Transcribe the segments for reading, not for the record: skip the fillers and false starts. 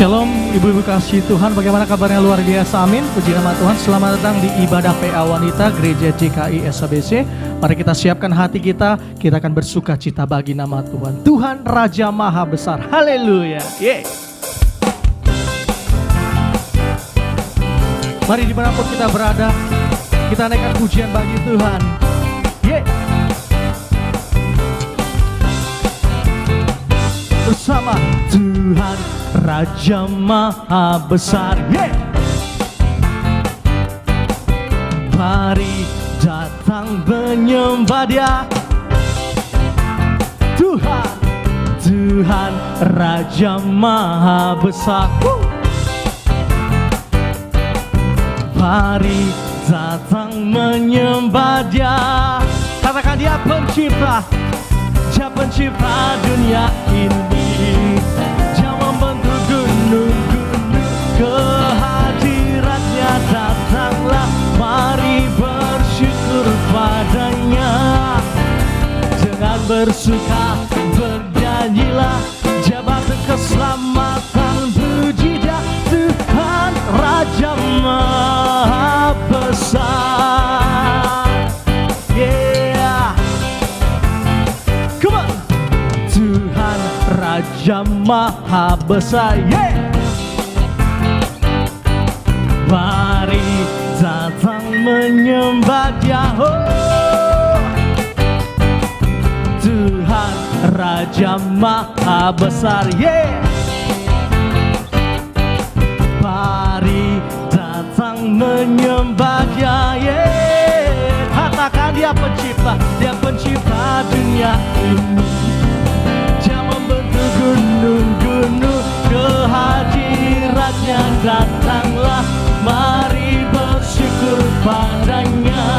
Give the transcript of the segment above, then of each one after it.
Shalom ibu-ibu kasih Tuhan, bagaimana kabarnya? Luar biasa, amin. Puji nama Tuhan. Selamat datang di ibadah PA Wanita Gereja GKI SABC. Mari kita siapkan hati kita akan bersuka cita bagi nama Tuhan. Tuhan Raja Maha Besar, haleluya. Mari dimanapun kita berada, kita naikkan pujian bagi Tuhan. Bersama Tuhan Raja Maha Besar, mari datang menyembah Dia. Tuhan Raja Maha Besar, mari datang menyembah Dia. Katakan Dia pencipta, Dia pencipta dunia ini. Dia membentuk gunung-gunung, kehadiratnya datanglah, mari bersyukur padanya. Dengan bersuka bernyanyilah, jabatan keselamatan puji Dia. Tuhan Raja Maha Besar, come on. Tuhan Raja Maha Besar, mari datang menyembah Dia. Tuhan Raja Maha Besar, mari datang menyembah Dia. Katakan Dia pencipta, Dia pencipta dunia ini. Dia membentuk gunung-gunung, kehadiratnya datanglah, mari bersyukur padanya.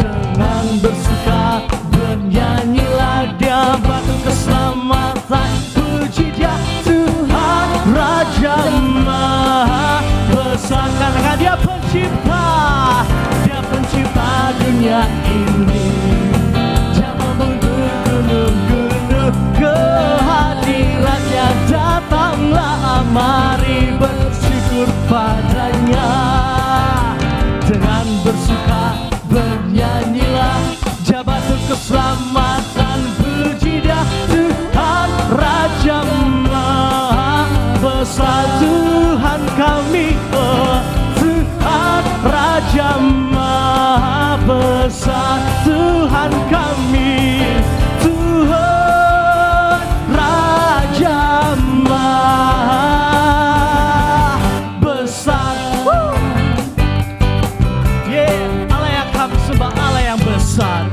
Dengan bersuka bernyanyilah, Dia batu keselamatan puji Dia. Tuhan Raja Maha Besar, katakan Dia pencipta, Dia pencipta dunia ini. Dia membentuk gunung-gunung, kehadiratnya datanglah, mari bersyukur padanya. Dengan bersuka bernyanyilah, jabatan keselamatan puji Dia. Tuhan Raja Maha Besar, Tuhan kami, Tuhan Raja Maha Besar, Tuhan kami, Tuhan Raja Maha Besar. Allah yang kami sembah, Allah yang besar.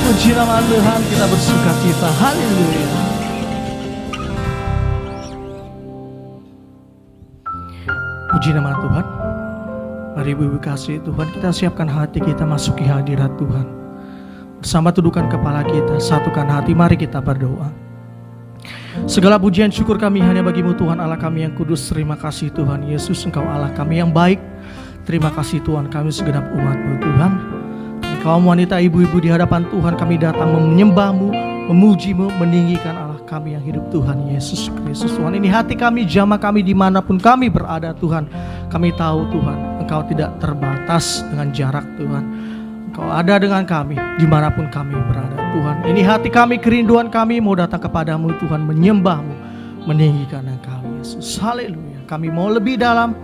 Puji nama Tuhan, kita bersuka cita, haleluya. Puji nama Tuhan. Mari ibu-ibu kasih Tuhan, kita siapkan hati kita masuki hadirat Tuhan. Bersama tundukkan kepala kita, satukan hati, mari kita berdoa. Segala pujian syukur kami hanya bagi-Mu Tuhan Allah kami yang kudus. Terima kasih Tuhan Yesus, Engkau Allah kami yang baik. Terima kasih Tuhan, kami segenap umat-Mu Tuhan. Kaum wanita, ibu-ibu di hadapan Tuhan, kami datang menyembah-Mu, memuji-Mu, meninggikan Allah kami yang hidup, Tuhan Yesus Kristus. Tuhan, ini hati kami, jamaah kami dimanapun kami berada Tuhan. Kami tahu Tuhan, Engkau tidak terbatas dengan jarak Tuhan. Engkau ada dengan kami dimanapun kami berada Tuhan. Ini hati kami, kerinduan kami mau datang kepadamu Tuhan, menyembah-Mu, meninggikan Engkau Yesus. Haleluya. Kami mau lebih dalam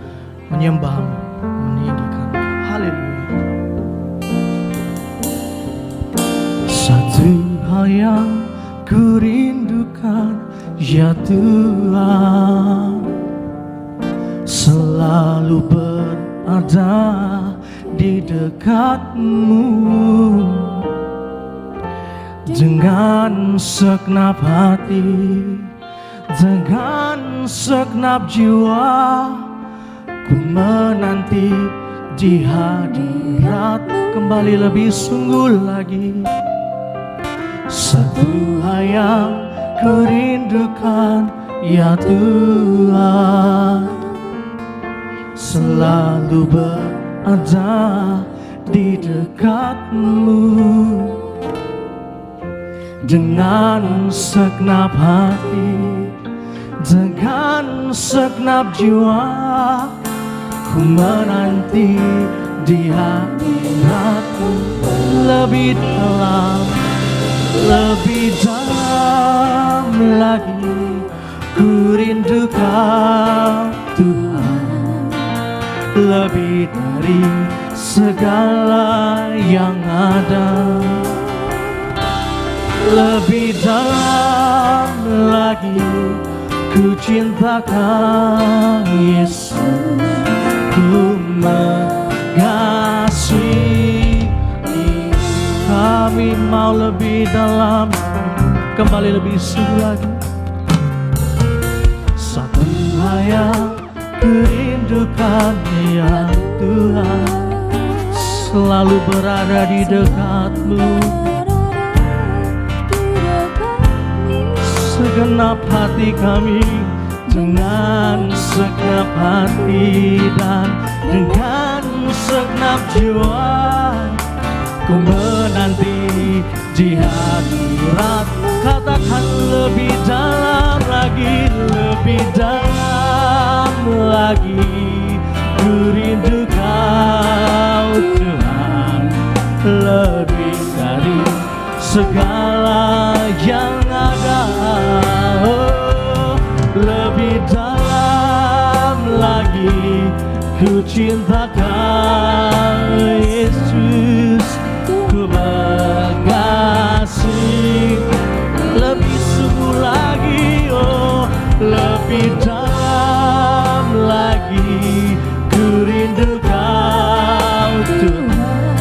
menyembah-Mu, meninggikan Engkau. Haleluya. Satu hal yang ku rindukan, ya Tuhan, selalu berada di dekat-Mu. Dengan segenap hati, dengan segenap jiwa, ku menanti di hadirat kembali lebih sungguh lagi. Satu hal yang ku rindukan, ya Tuhan, selalu berada di dekat-Mu. Dengan segenap hati, Dengan segenap jiwa ku menanti di hadiratmu. Lebih dalam lagi ku rindu Kau Tuhan. Lebih dari segala yang ada, lebih dalam lagi ku cinta Kau Yesus. Ku mengasihi, kami mau lebih dalam, kembali lebih sungguh lagi. Satu hal yang kurindukan ya Tuhan, selalu berada di dekat-Mu. Segenap hati kami, dengan segenap hati dan dengan segenap jiwa ku menanti di hadirat. Katakan lebih dalam lagi, lebih dalam lagi ku rindu Kau Tuhan. Lebih dari segala yang ada, lebih dalam lagi ku cinta Kau Yesus. Ku mengasihi, lebih sungguh lagi, oh lebih dalam lagi ku rindu Kau Tuhan.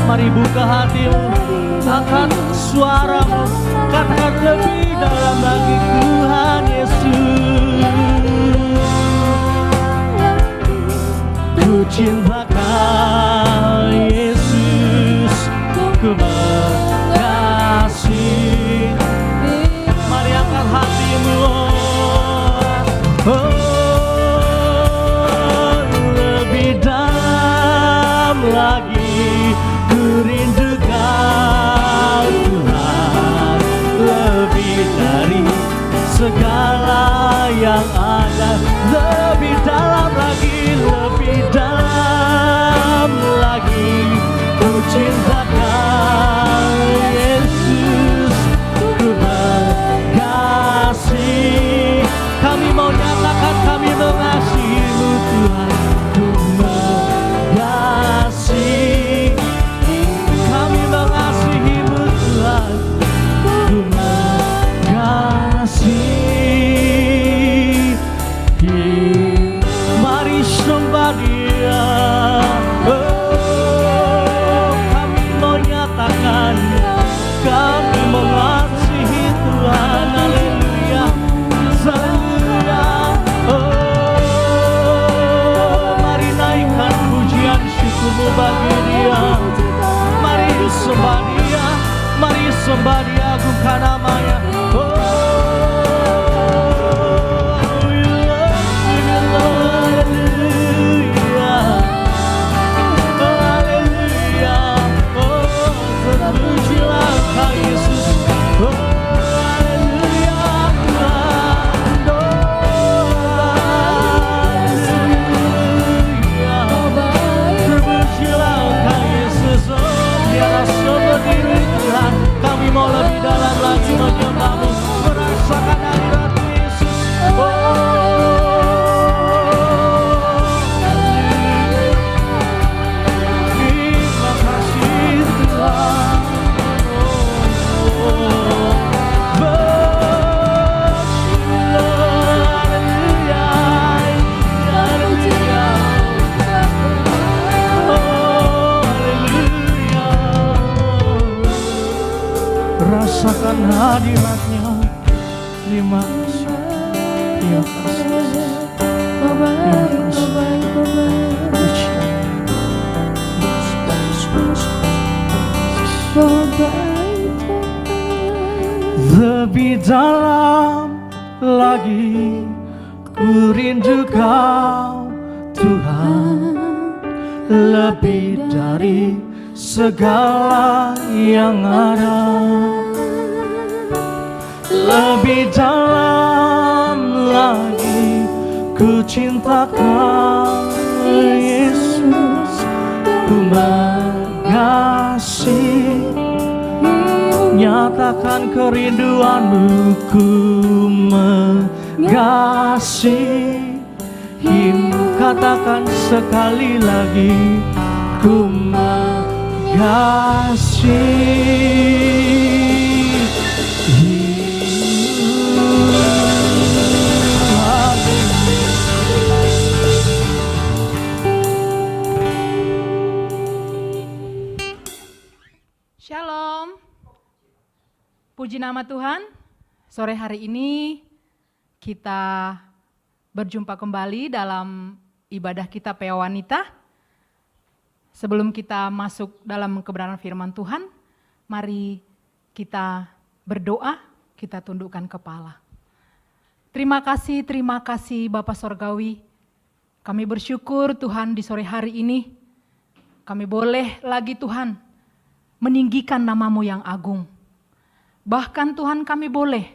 Mari buka hatimu, angkat suaramu, katakan lebih dalam lagi Tuhan Yesus. Ku cinta Kau Yesus, ku mengasihi. Mari angkat hatimu, oh lebih dalam lagi ku rindu Kau Tuhan. Lebih dari segala yang ada, lebih dalam lagi, lebih dalam lagi ku cinta Kau Yesus. Ku mengasihi, kami mau nyatakan kami mengasihi-Mu Tuhan. Ku mengasihi, kami mengasihi-Mu Tuhan. Ku mengasihi, mari sembah Dia. Oh, kami mau nyatakan kami mengasihi Tuhan. Haleluya, haleluya. Oh, mari naikkan pujian syukurmu bagi Dia. Mari sembah Dia, mari sembah Dia, agungkan namanya. Oh, we love you, hallelujah, hallelujah. Oh, terpujilah Kau Yesus. Oh, hallelujah, Tuhan. Oh, hallelujah. Terpujilah Kau Yesus. Oh, biarlah seperti Tuhan. Kami mau lebih dalam lagi menyembah-Mu, merasakan hadirat Yesus. Terima kasih Tuhan. Rasakan hadirat-Nya. Terima kasih, terima kasih, terima kasih. Lebih dalam lagi ku rindu Kau Tuhan. Lebih dari segala yang ada, lebih dalam lagi Ku cinta Kau Yesus, ku mengasihi. Nyatakan kerinduanmu, ku mengasihimu. Katakan sekali lagi, ku Shalom. Puji nama Tuhan. Sore hari ini kita berjumpa kembali dalam ibadah kita PA Wanita. Sebelum kita masuk dalam kebenaran firman Tuhan, mari kita berdoa, kita tundukkan kepala. Terima kasih Bapa Sorgawi. Kami bersyukur Tuhan di sore hari ini, kami boleh lagi Tuhan meninggikan nama-Mu yang agung. Bahkan Tuhan kami boleh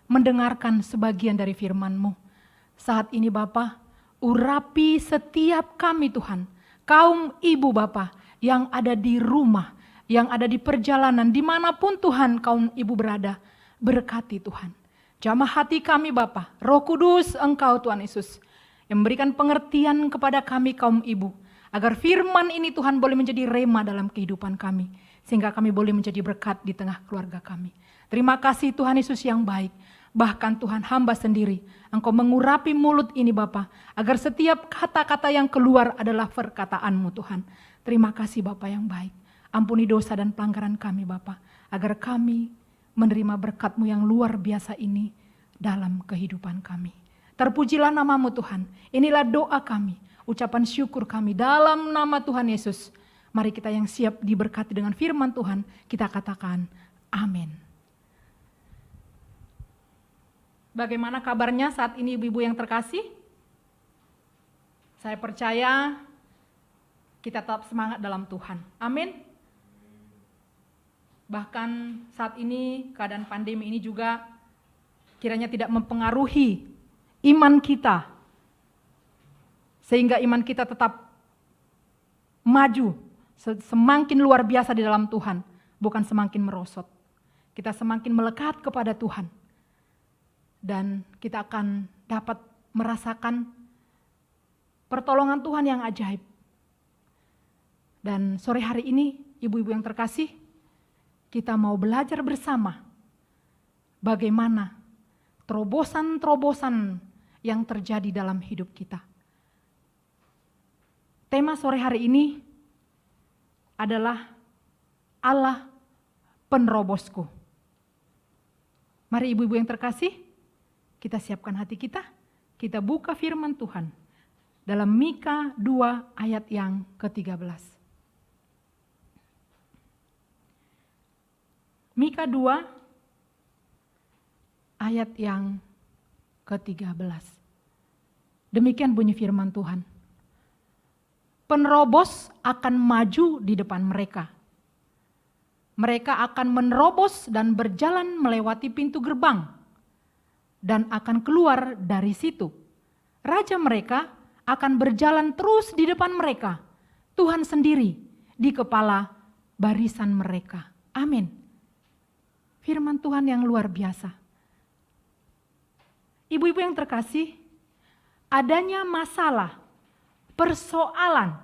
mendengarkan sebagian dari firman-Mu. Saat ini Bapa, urapi setiap kami Tuhan, kaum ibu Bapa yang ada di rumah, yang ada di perjalanan, dimanapun Tuhan kaum ibu berada, berkati Tuhan. Jamah hati kami Bapa, Roh Kudus Engkau Tuhan Yesus, yang memberikan pengertian kepada kami kaum ibu, agar firman ini Tuhan boleh menjadi rema dalam kehidupan kami, sehingga kami boleh menjadi berkat di tengah keluarga kami. Terima kasih Tuhan Yesus yang baik. Bahkan Tuhan hamba sendiri, Engkau mengurapi mulut ini Bapa, agar setiap kata-kata yang keluar adalah perkataan-Mu Tuhan. Terima kasih Bapa yang baik. Ampuni dosa dan pelanggaran kami Bapa, agar kami menerima berkat-Mu yang luar biasa ini dalam kehidupan kami. Terpujilah nama-Mu Tuhan. Inilah doa kami, ucapan syukur kami dalam nama Tuhan Yesus. Mari kita yang siap diberkati dengan firman Tuhan, kita katakan amin. Bagaimana kabarnya saat ini ibu-ibu yang terkasih? Saya percaya kita tetap semangat dalam Tuhan. Amin. Bahkan saat ini keadaan pandemi ini juga kiranya tidak mempengaruhi iman kita, sehingga iman kita tetap maju, semakin luar biasa di dalam Tuhan, bukan semakin merosot. Kita semakin melekat kepada Tuhan, dan kita akan dapat merasakan pertolongan Tuhan yang ajaib. Dan sore hari ini, ibu-ibu yang terkasih, kita mau belajar bersama bagaimana terobosan-terobosan yang terjadi dalam hidup kita. Tema sore hari ini adalah Allah penerobosku. Mari ibu-ibu yang terkasih, kita siapkan hati kita buka firman Tuhan dalam Mika 2 ayat yang ke-13. Mika 2 ayat yang ke-13. Demikian bunyi firman Tuhan. Penerobos akan maju di depan mereka. Mereka akan menerobos dan berjalan melewati pintu gerbang, dan akan keluar dari situ. Raja mereka akan berjalan terus di depan mereka. Tuhan sendiri di kepala barisan mereka. Amin. Firman Tuhan yang luar biasa. Ibu-ibu yang terkasih, adanya masalah, persoalan,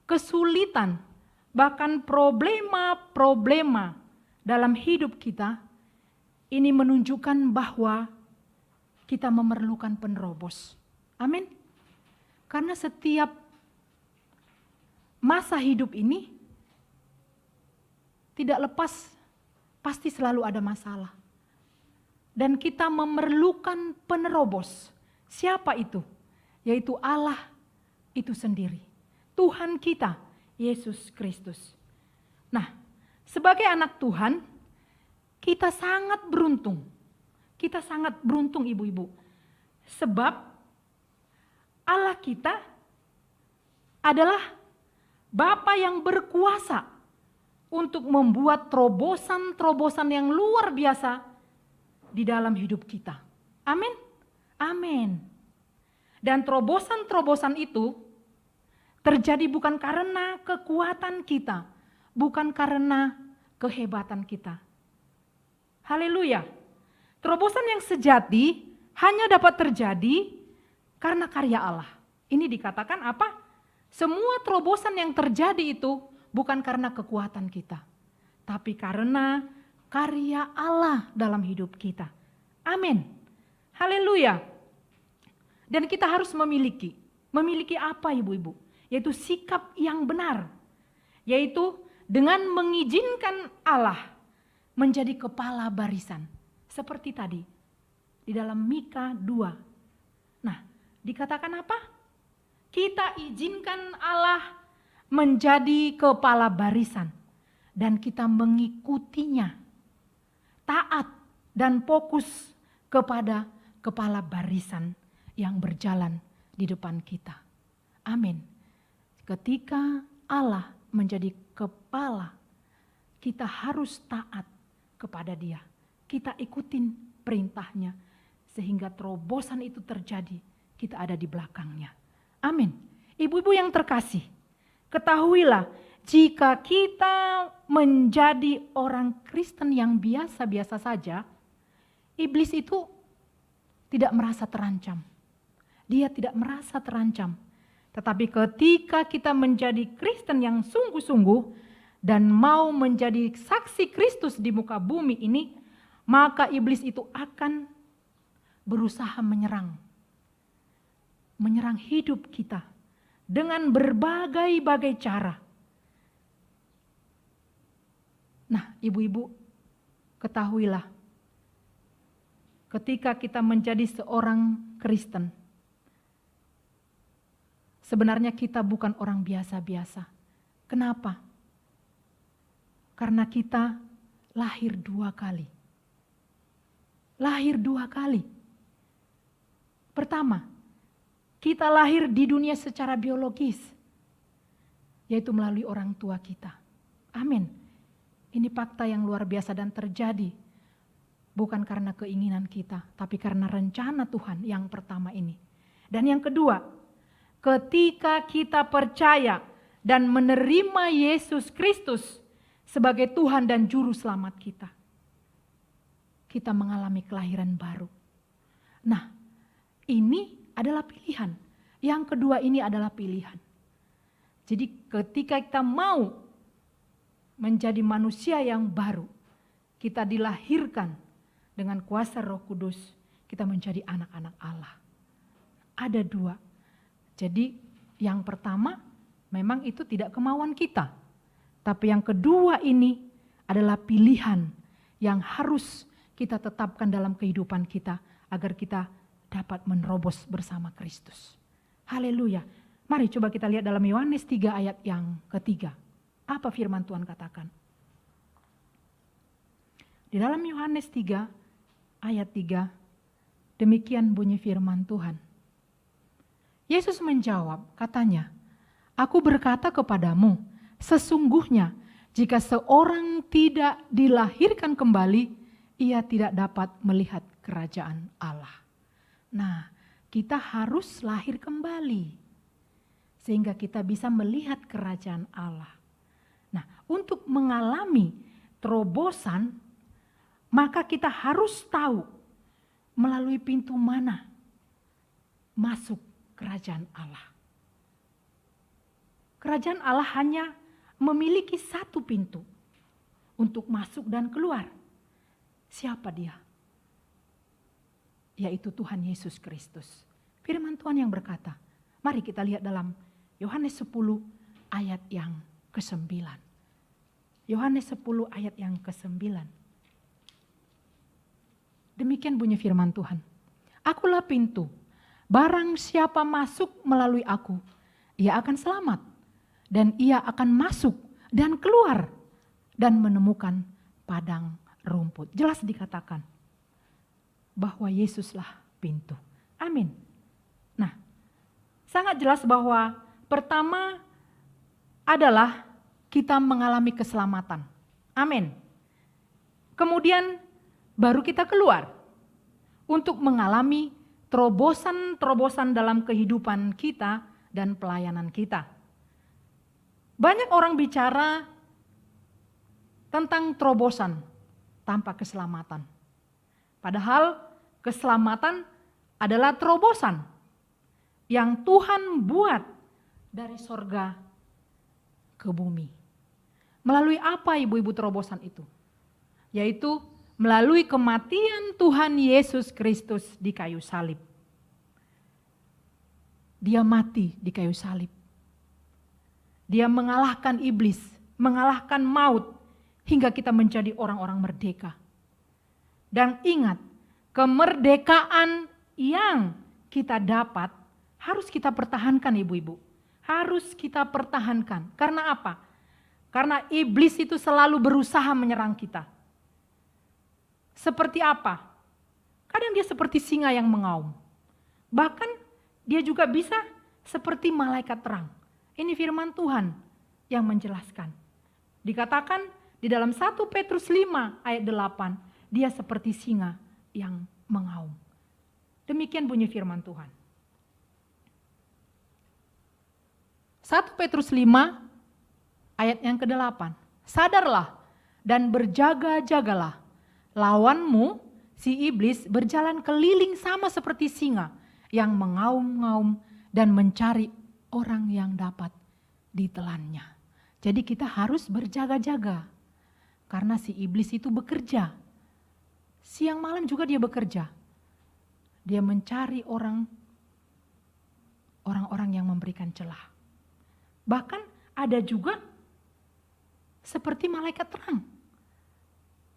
kesulitan, bahkan problema-problema dalam hidup kita, ini menunjukkan bahwa kita memerlukan penerobos. Amin. Karena setiap masa hidup ini tidak lepas, pasti selalu ada masalah. Dan kita memerlukan penerobos. Siapa itu? Yaitu Allah itu sendiri. Tuhan kita, Yesus Kristus. Nah, sebagai anak Tuhan, kita sangat beruntung. Kita sangat beruntung ibu-ibu. Sebab Allah kita adalah Bapa yang berkuasa untuk membuat terobosan-terobosan yang luar biasa di dalam hidup kita. Amin. Amin. Dan terobosan-terobosan itu terjadi bukan karena kekuatan kita, bukan karena kehebatan kita. Haleluya. Terobosan yang sejati hanya dapat terjadi karena karya Allah. Ini dikatakan apa? Semua terobosan yang terjadi itu bukan karena kekuatan kita, tapi karena karya Allah dalam hidup kita. Amin. Haleluya. Dan kita harus memiliki apa ibu-ibu? Yaitu sikap yang benar. Yaitu dengan mengizinkan Allah menjadi kepala barisan. Seperti tadi di dalam Mika 2. Nah, dikatakan apa? Kita izinkan Allah menjadi kepala barisan dan kita mengikutinya. Taat dan fokus kepada kepala barisan yang berjalan di depan kita. Amin. Ketika Allah menjadi kepala, kita harus taat kepada Dia. Kita ikutin perintahnya sehingga terobosan itu terjadi, kita ada di belakangnya. Amin. Ibu-ibu yang terkasih, ketahuilah jika kita menjadi orang Kristen yang biasa-biasa saja, iblis itu tidak merasa terancam. Dia tidak merasa terancam. Tetapi ketika kita menjadi Kristen yang sungguh-sungguh dan mau menjadi saksi Kristus di muka bumi ini, maka iblis itu akan berusaha menyerang hidup kita dengan berbagai-bagai cara. Nah, ibu-ibu, ketahuilah, ketika kita menjadi seorang Kristen, sebenarnya kita bukan orang biasa-biasa. Kenapa? Karena kita lahir 2 kali. Lahir 2 kali. Pertama, kita lahir di dunia secara biologis, yaitu melalui orang tua kita. Amin. Ini fakta yang luar biasa dan terjadi bukan karena keinginan kita, tapi karena rencana Tuhan yang pertama ini. Dan yang kedua, ketika kita percaya dan menerima Yesus Kristus sebagai Tuhan dan Juru Selamat kita mengalami kelahiran baru. Nah, ini adalah pilihan. Yang kedua ini adalah pilihan. Jadi ketika kita mau menjadi manusia yang baru, kita dilahirkan dengan kuasa Roh Kudus, kita menjadi anak-anak Allah. Ada 2. Jadi yang pertama memang itu tidak kemauan kita. Tapi yang kedua ini adalah pilihan yang harus kita tetapkan dalam kehidupan kita agar kita dapat menerobos bersama Kristus. Haleluya. Mari coba kita lihat dalam Yohanes 3 ayat yang ketiga. Apa firman Tuhan katakan? Di dalam Yohanes 3 ayat 3, demikian bunyi firman Tuhan. Yesus menjawab, katanya, "Aku berkata kepadamu, sesungguhnya jika seorang tidak dilahirkan kembali, ia tidak dapat melihat kerajaan Allah." Nah, kita harus lahir kembali sehingga kita bisa melihat kerajaan Allah. Nah, untuk mengalami terobosan, maka kita harus tahu melalui pintu mana masuk kerajaan Allah. Kerajaan Allah hanya memiliki 1 pintu untuk masuk dan keluar. Siapa dia? Yaitu Tuhan Yesus Kristus. Firman Tuhan yang berkata, mari kita lihat dalam Yohanes 10 ayat yang ke-9. Yohanes 10 ayat yang ke-9. Demikian bunyi firman Tuhan. Akulah pintu, barang siapa masuk melalui aku, ia akan selamat. Dan ia akan masuk dan keluar dan menemukan padang rumput. Jelas dikatakan bahwa Yesuslah pintu. Amin. Nah, sangat jelas bahwa pertama adalah kita mengalami keselamatan. Amin. Kemudian baru kita keluar untuk mengalami terobosan-terobosan dalam kehidupan kita dan pelayanan kita. Banyak orang bicara tentang terobosan tanpa keselamatan. Padahal keselamatan adalah terobosan yang Tuhan buat dari sorga ke bumi. Melalui apa ibu-ibu terobosan itu? Yaitu melalui kematian Tuhan Yesus Kristus di kayu salib. Dia mati di kayu salib. Dia mengalahkan iblis, mengalahkan maut, hingga kita menjadi orang-orang merdeka. Dan ingat, kemerdekaan yang kita dapat harus kita pertahankan ibu-ibu. Harus kita pertahankan. Karena apa? Karena iblis itu selalu berusaha menyerang kita. Seperti apa? Kadang dia seperti singa yang mengaum. Bahkan dia juga bisa seperti malaikat terang. Ini firman Tuhan yang menjelaskan. Dikatakan di dalam 1 Petrus 5 ayat 8, dia seperti singa yang mengaum. Demikian bunyi firman Tuhan. 1 Petrus 5 ayat yang ke-8. Sadarlah dan berjaga-jagalah. Lawanmu, si iblis, berjalan keliling sama seperti singa yang mengaum-ngaum dan mencari orang yang dapat ditelannya. Jadi kita harus berjaga-jaga. Karena si iblis itu bekerja. Siang malam juga dia bekerja. Dia mencari orang-orang yang memberikan celah. Bahkan ada juga seperti malaikat terang.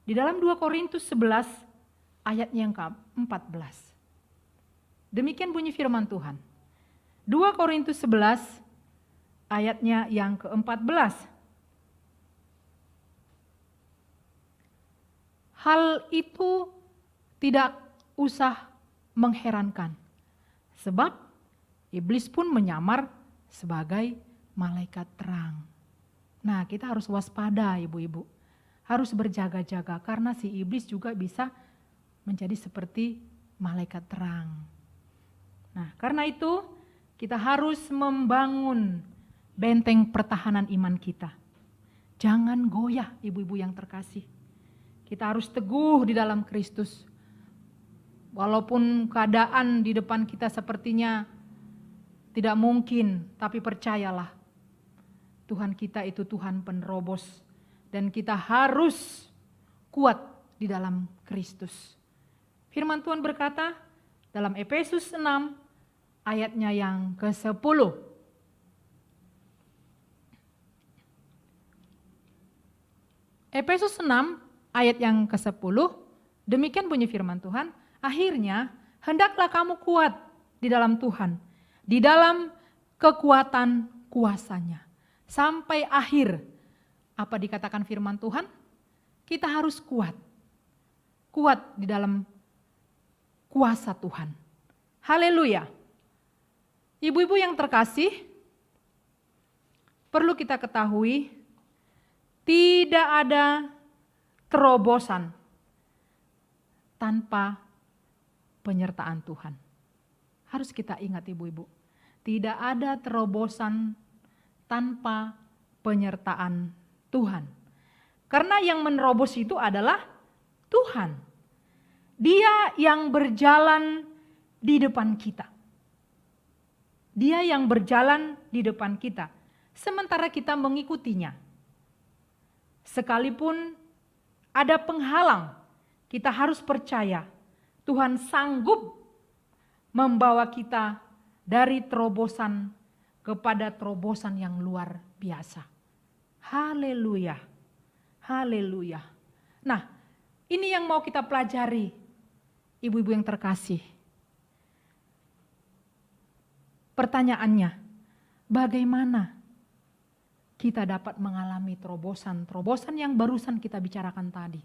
Di dalam 2 Korintus 11 ayat yang ke-14. Demikian bunyi firman Tuhan. 2 Korintus 11 ayatnya yang ke-14. Hal itu tidak usah mengherankan. Sebab iblis pun menyamar sebagai malaikat terang. Nah, kita harus waspada ibu-ibu. Harus berjaga-jaga karena si iblis juga bisa menjadi seperti malaikat terang. Nah, karena itu kita harus membangun benteng pertahanan iman kita. Jangan goyah ibu-ibu yang terkasih. Kita harus teguh di dalam Kristus. Walaupun keadaan di depan kita sepertinya tidak mungkin, tapi percayalah. Tuhan kita itu Tuhan penerobos. Dan kita harus kuat di dalam Kristus. Firman Tuhan berkata dalam Efesus 6 ayatnya yang ke-10. Efesus 6 ayat yang ke-10, demikian bunyi firman Tuhan, akhirnya hendaklah kamu kuat di dalam Tuhan, di dalam kekuatan kuasanya. Sampai akhir, apa dikatakan firman Tuhan? Kita harus kuat. Kuat di dalam kuasa Tuhan. Haleluya. Ibu-ibu yang terkasih, perlu kita ketahui, tidak ada terobosan tanpa penyertaan Tuhan. Harus kita ingat ibu-ibu, tidak ada terobosan tanpa penyertaan Tuhan. Karena yang menerobos itu adalah Tuhan. Dia yang berjalan di depan kita. Dia yang berjalan di depan kita. Sementara kita mengikutinya. Sekalipun ada penghalang, kita harus percaya Tuhan sanggup membawa kita dari terobosan kepada terobosan yang luar biasa. Haleluya. Haleluya. Nah, ini yang mau kita pelajari, ibu-ibu yang terkasih. Pertanyaannya, bagaimana kita dapat mengalami terobosan yang barusan kita bicarakan tadi?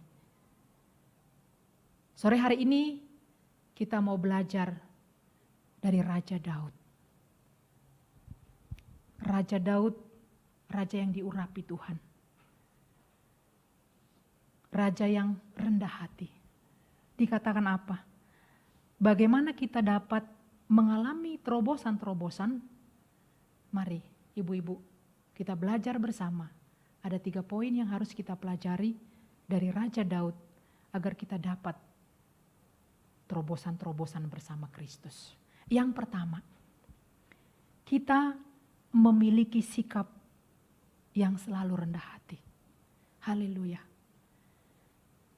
Sore hari ini kita mau belajar dari Raja Daud. Raja Daud, raja yang diurapi Tuhan. Raja yang rendah hati. Dikatakan apa? bagaimana kita dapat mengalami terobosan-terobosan? Mari ibu-ibu kita belajar bersama. Ada 3 poin yang harus kita pelajari dari Raja Daud agar kita dapat terobosan-terobosan bersama Kristus. Yang pertama, kita memiliki sikap yang selalu rendah hati. Haleluya.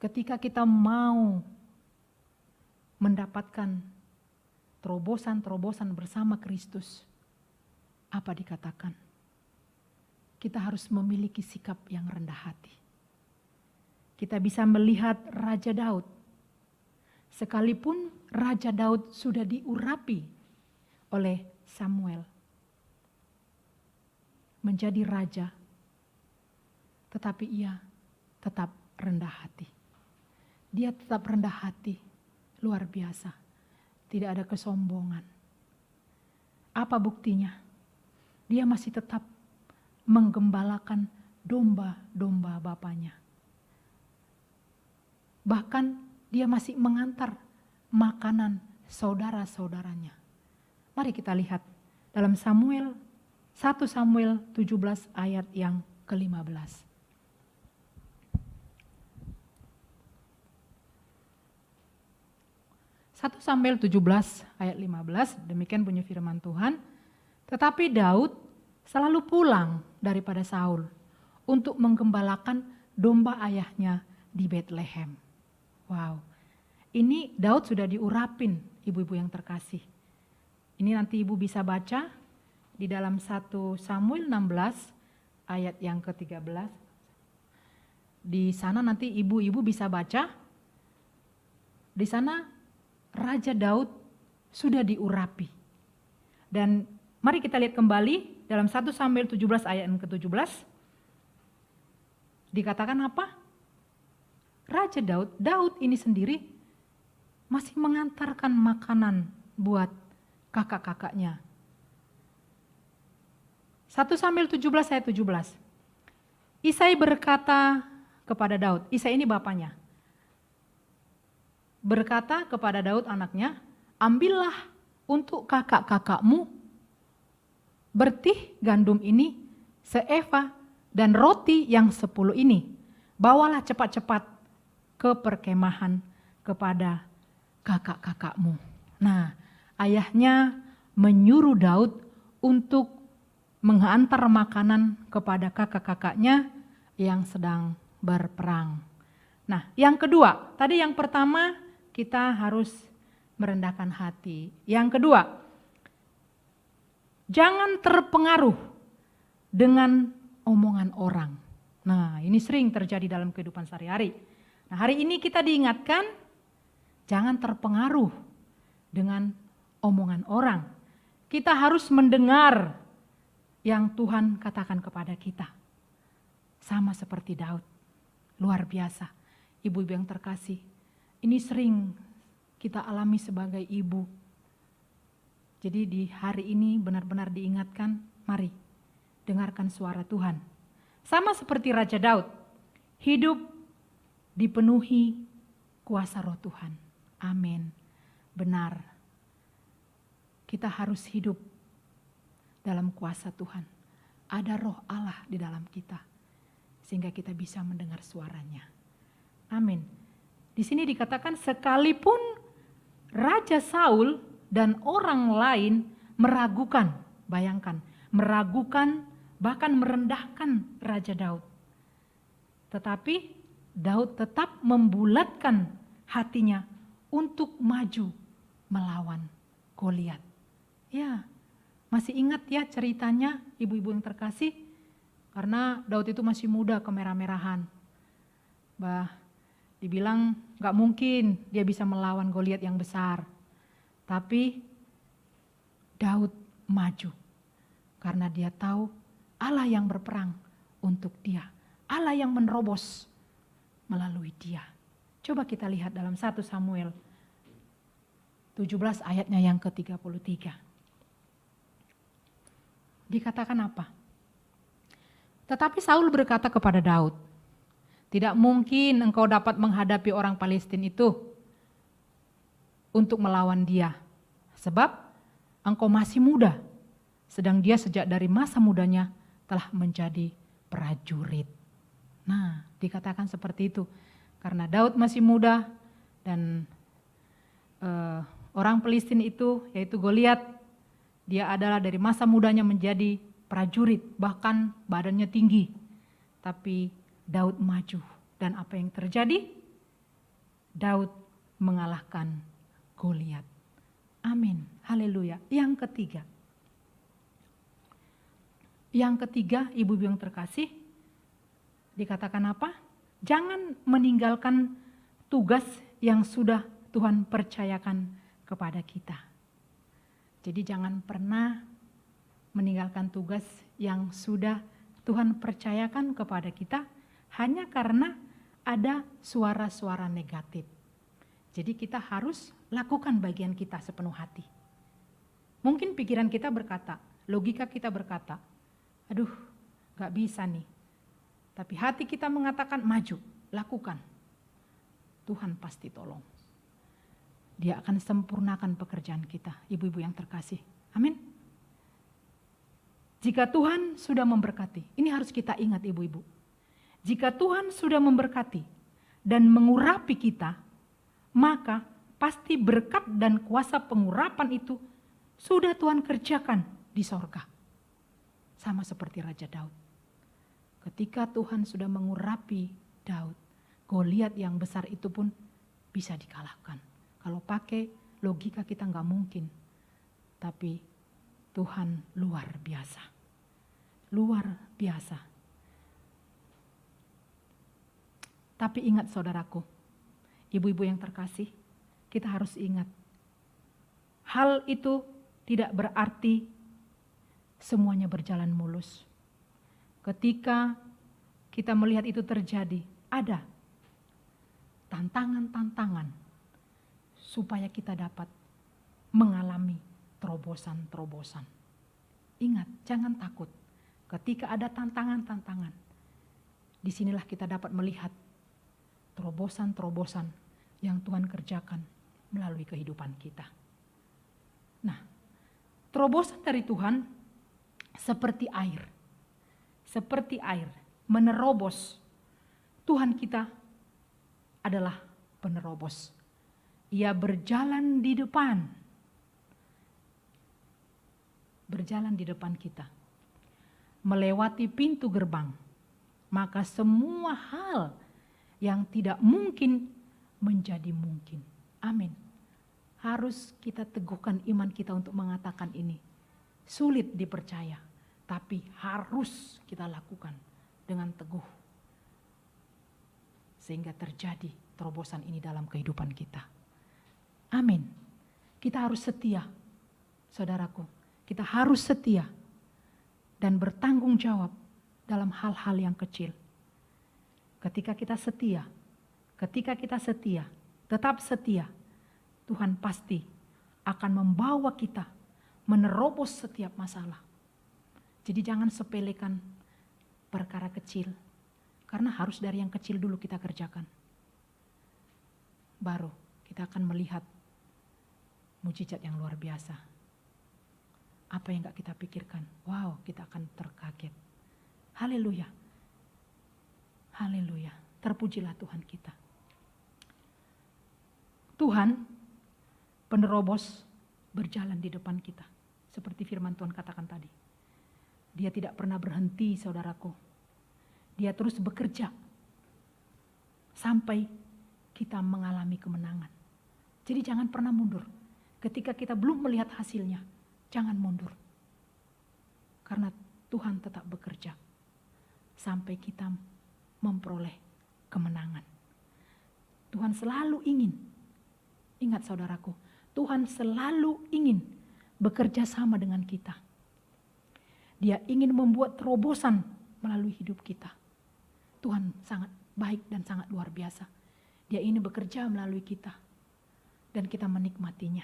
Ketika kita mau mendapatkan terobosan-terobosan bersama Kristus, apa dikatakan? Kita harus memiliki sikap yang rendah hati. Kita bisa melihat Raja Daud. Sekalipun Raja Daud sudah diurapi oleh Samuel menjadi raja, tetapi ia tetap rendah hati. Dia tetap rendah hati, luar biasa. Tidak ada kesombongan. Apa buktinya? Dia masih tetap menggembalakan domba-domba bapaknya. Bahkan dia masih mengantar makanan saudara-saudaranya. Mari kita lihat dalam 1 Samuel 17 ayat yang ke-15. 1 Samuel 17 ayat 15, demikian bunyi firman Tuhan. Tetapi Daud selalu pulang daripada Saul untuk menggembalakan domba ayahnya di Betlehem. Wow, ini Daud sudah diurapin, ibu-ibu yang terkasih. Ini nanti ibu bisa baca di dalam 1 Samuel 16 ayat yang ke-13. Di sana nanti ibu-ibu bisa baca. Di sana Raja Daud sudah diurapi. Dan mari kita lihat kembali dalam 1 Samuel 17 ayat yang ke-17. Dikatakan apa? Raja Daud ini sendiri masih mengantarkan makanan buat kakak-kakaknya. 1 Samuel 17 ayat 17. Isai berkata kepada Daud, Isai ini bapaknya, berkata kepada Daud anaknya, ambillah untuk kakak-kakakmu bertih gandum ini seeva dan roti yang 10 ini. Bawalah cepat-cepat ke perkemahan kepada kakak-kakakmu. Nah, ayahnya menyuruh Daud untuk menghantar makanan kepada kakak-kakaknya yang sedang berperang. Nah, yang kedua, tadi yang pertama kita harus merendahkan hati. Yang kedua, jangan terpengaruh dengan omongan orang. Nah, ini sering terjadi dalam kehidupan sehari-hari. Nah, hari ini kita diingatkan, jangan terpengaruh dengan omongan orang. Kita harus mendengar yang Tuhan katakan kepada kita. Sama seperti Daud, luar biasa. Ibu-ibu yang terkasih, ini sering kita alami sebagai ibu. Jadi di hari ini benar-benar diingatkan, mari dengarkan suara Tuhan. Sama seperti Raja Daud, hidup dipenuhi kuasa roh Tuhan. Amin. Benar. Kita harus hidup dalam kuasa Tuhan. Ada roh Allah di dalam kita. Sehingga kita bisa mendengar suaranya. Amin. Di sini dikatakan sekalipun Raja Saul dan orang lain meragukan, bayangkan, meragukan bahkan merendahkan Raja Daud. Tetapi Daud tetap membulatkan hatinya untuk maju melawan Goliat. Ya, masih ingat ya ceritanya ibu-ibu yang terkasih? Karena Daud itu masih muda kemerah-merahan. Dibilang gak mungkin dia bisa melawan Goliat yang besar. Tapi Daud maju. Karena dia tahu Allah yang berperang untuk dia. Allah yang menerobos melalui dia. Coba kita lihat dalam 1 Samuel 17 ayatnya yang ke-33. Dikatakan apa? Tetapi Saul berkata kepada Daud, tidak mungkin engkau dapat menghadapi orang Palestina itu. untuk melawan dia. Sebab engkau masih muda, sedang dia sejak dari masa mudanya telah menjadi prajurit. Nah, dikatakan seperti itu. Karena Daud masih muda dan orang Filistin itu, yaitu Goliat, dia adalah dari masa mudanya menjadi prajurit, bahkan badannya tinggi. Tapi Daud maju, dan apa yang terjadi? Daud mengalahkan Goliat. Amin, haleluya. Yang ketiga, ibu-ibu yang terkasih, dikatakan apa? Jangan meninggalkan tugas yang sudah Tuhan percayakan kepada kita. Jadi jangan pernah meninggalkan tugas yang sudah Tuhan percayakan kepada kita hanya karena ada suara-suara negatif. Jadi kita harus lakukan bagian kita sepenuh hati. Mungkin pikiran kita berkata, logika kita berkata, aduh gak bisa nih. Tapi hati kita mengatakan maju, lakukan. Tuhan pasti tolong. Dia akan sempurnakan pekerjaan kita, ibu-ibu yang terkasih. Amin. Jika Tuhan sudah memberkati, ini harus kita ingat ibu-ibu. Jika Tuhan sudah memberkati dan mengurapi kita, maka pasti berkat dan kuasa pengurapan itu sudah Tuhan kerjakan di sorga. Sama seperti Raja Daud. Ketika Tuhan sudah mengurapi Daud, Goliat yang besar itu pun bisa dikalahkan. Kalau pakai logika kita nggak mungkin. Tapi Tuhan luar biasa. Luar biasa. Tapi ingat saudaraku, ibu-ibu yang terkasih, kita harus ingat. Hal itu tidak berarti semuanya berjalan mulus. Ketika kita melihat itu terjadi, ada tantangan-tantangan supaya kita dapat mengalami terobosan-terobosan. Ingat, jangan takut. Ketika ada tantangan-tantangan, disinilah kita dapat melihat terobosan-terobosan yang Tuhan kerjakan melalui kehidupan kita. Nah, terobosan dari Tuhan seperti air. Seperti air menerobos. Tuhan kita adalah penerobos. Ia berjalan di depan. Berjalan di depan kita. Melewati pintu gerbang. Maka semua hal yang tidak mungkin menjadi mungkin. Amin. Harus kita teguhkan iman kita untuk mengatakan ini. Sulit dipercaya, tapi harus kita lakukan dengan teguh. Sehingga terjadi terobosan ini dalam kehidupan kita. Amin. Kita harus setia, saudaraku. Kita harus setia dan bertanggung jawab dalam hal-hal yang kecil. Ketika kita setia, tetap setia, Tuhan pasti akan membawa kita menerobos setiap masalah. Jadi jangan sepelekan perkara kecil, karena harus dari yang kecil dulu kita kerjakan. Baru kita akan melihat mujizat yang luar biasa. Apa yang gak kita pikirkan, wow, kita akan terkaget. Haleluya. Haleluya. Terpujilah Tuhan kita. Tuhan penerobos berjalan di depan kita. Seperti firman Tuhan katakan tadi. Dia tidak pernah berhenti, saudaraku. Dia terus bekerja sampai kita mengalami kemenangan. Jadi jangan pernah mundur. Ketika kita belum melihat hasilnya, jangan mundur. Karena Tuhan tetap bekerja sampai kita memperoleh kemenangan. Tuhan selalu ingin, ingat saudaraku, Tuhan selalu ingin bekerja sama dengan kita. Dia ingin membuat terobosan melalui hidup kita. Tuhan sangat baik dan sangat luar biasa. Dia ingin bekerja melalui kita dan kita menikmatinya.